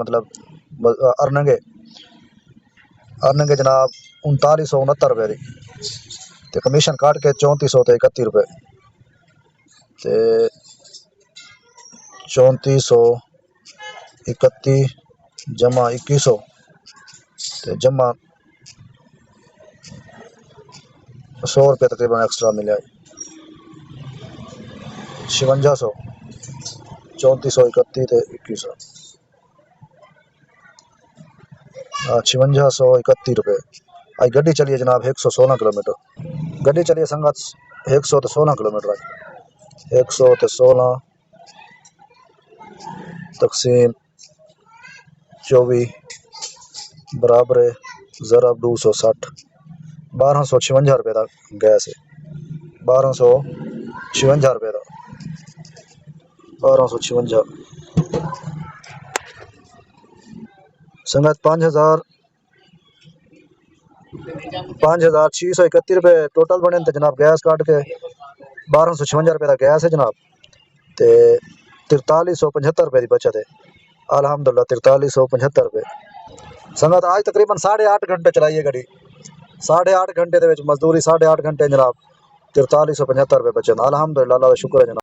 मतलब earning earning जनाब 3969 रुपए की ते कमीशन काट के 3431 रुपए ते 3431 जमा 2100 ते जमा 100 रुपये तकरीबन एक्स्ट्रा मिले 5600 3431 ते 2100 5631 रुपये। आज गड्डी चली है जनाब 116 किलोमीटर गड्डी चली है संगत 116 किलोमीटर आज 116 तकसीम 24 बराबर ज़रा 260 1256 रुपये का गैस है 1256 रुपये का 1256 संगत 5631 रुपये टोटल बने तो जनाब गैस काट के 1256 रुपये का गैस है जनाब ते 4375 रुपये की बचत है अल्हम्दुलिल्लाह 4375 रुपये संगत आज तकरीबन 8.5 घंटे चलाई है गाड़ी 8.5 घंटे मजदूरी 8.5 घंटे जनाब 4375 रुपये बचत अल्हम्दुलिल्लाह अल्लाह का शुक्र है जनाब।